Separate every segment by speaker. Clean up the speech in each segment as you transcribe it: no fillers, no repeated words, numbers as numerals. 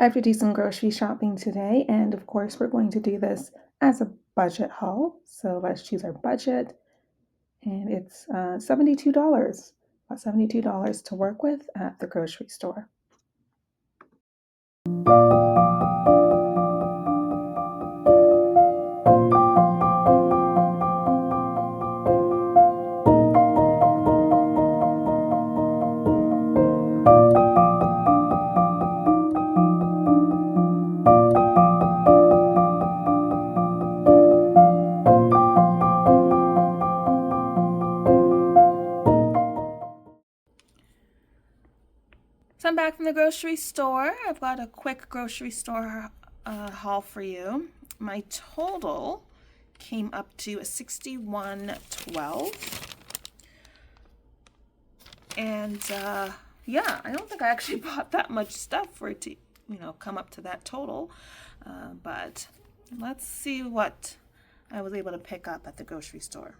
Speaker 1: have to do some grocery shopping today, and of course, we're going to do this as a budget haul. So let's choose our budget, and it's $72. About $72 to work with at the grocery store. So I'm back from the grocery store. I've got a quick grocery store haul for you. My total came up to $61.12. And yeah, I don't think I actually bought that much stuff for it to, come up to that total. But let's see what I was able to pick up at the grocery store.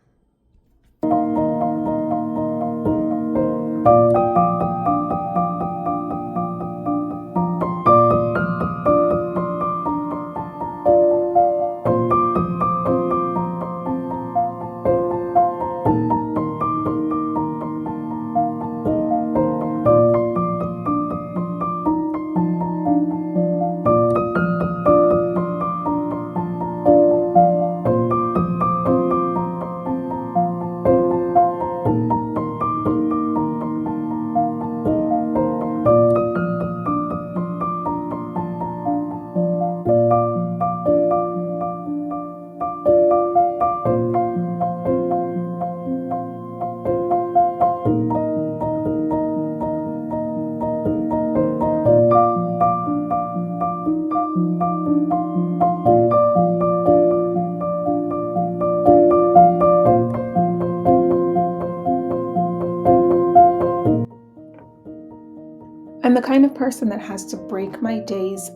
Speaker 1: I'm the kind of person that has to break my days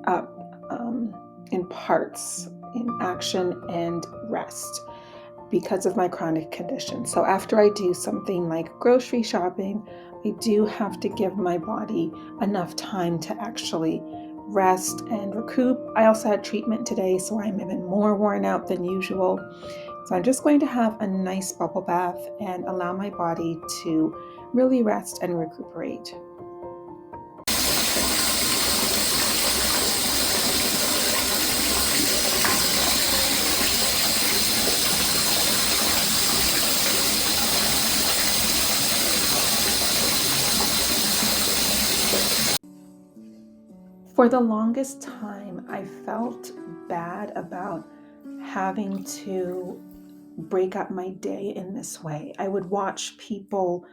Speaker 1: up in parts, in action and rest, because of my chronic condition. So after I do something like grocery shopping, I do have to give my body enough time to actually rest and recoup. I also had treatment today, so I'm even more worn out than usual. So I'm just going to have a nice bubble bath and allow my body to really rest and recuperate. For the longest time, I felt bad about having to break up my day in this way. I would watch people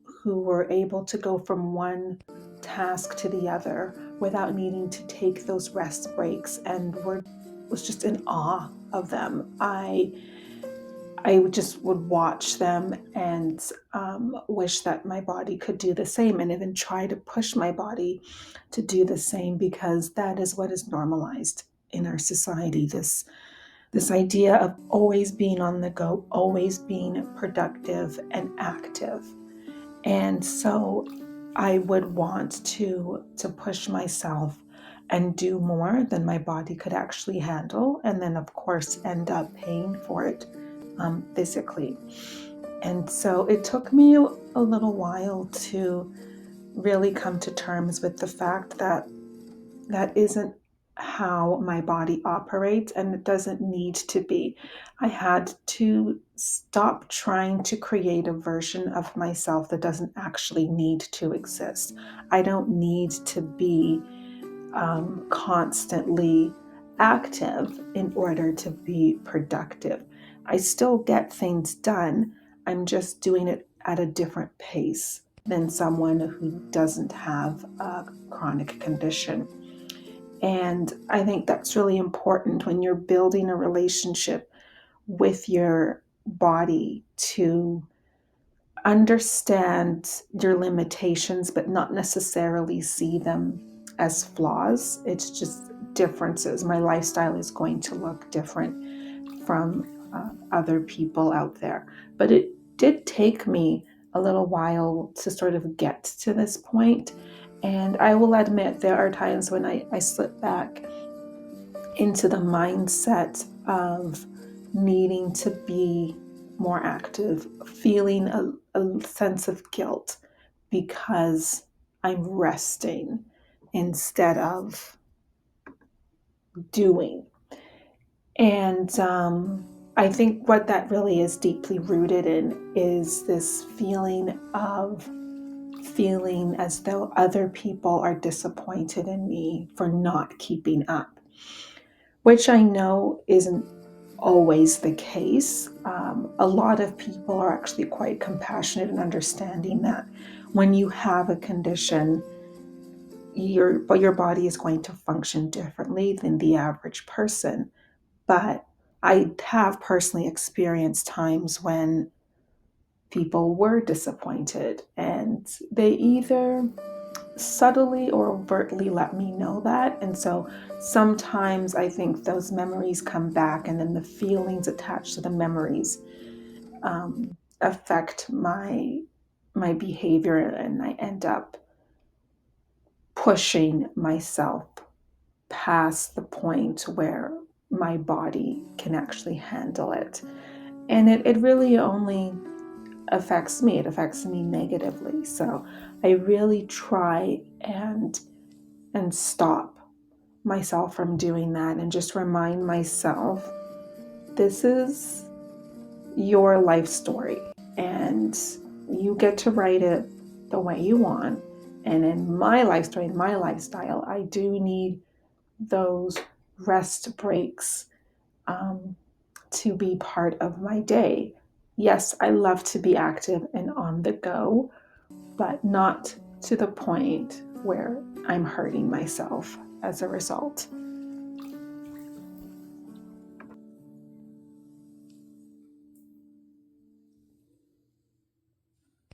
Speaker 1: who were able to go from one task to the other without needing to take those rest breaks, and was just in awe of them. I just would watch them and wish that my body could do the same, and even try to push my body to do the same, because that is what is normalized in our society. This idea of always being on the go, always being productive and active. And so I would want to push myself and do more than my body could actually handle, and then of course end up paying for it physically. And so it took me a little while to really come to terms with the fact that that isn't how my body operates, and it doesn't need to be. I had to stop trying to create a version of myself that doesn't actually need to exist. I don't need to be constantly active in order to be productive. I still get things done. I'm just doing it at a different pace than someone who doesn't have a chronic condition. And I think that's really important when you're building a relationship with your body, to understand your limitations, but not necessarily see them as flaws. It's just differences. My lifestyle is going to look different from other people out there. But it did take me a little while to sort of get to this point. And I will admit there are times when I slip back into the mindset of needing to be more active, feeling a sense of guilt because I'm resting instead of doing. And I think what that really is deeply rooted in is this feeling as though other people are disappointed in me for not keeping up, which I know isn't always the case. A lot of people are actually quite compassionate and understanding that when you have a condition, your body is going to function differently than the average person. But I have personally experienced times when people were disappointed and they either subtly or overtly let me know that. And so sometimes I think those memories come back, and then the feelings attached to the memories affect my behavior, and I end up pushing myself past the point where my body can actually handle it. And it really only affects me. It affects me negatively. So I really try and stop myself from doing that and just remind myself this is your life story and you get to write it the way you want. And in my life story, in my lifestyle, I do need those rest breaks um, to be part of my day. Yes, I love to be active and on the go, but not to the point where I'm hurting myself as a result.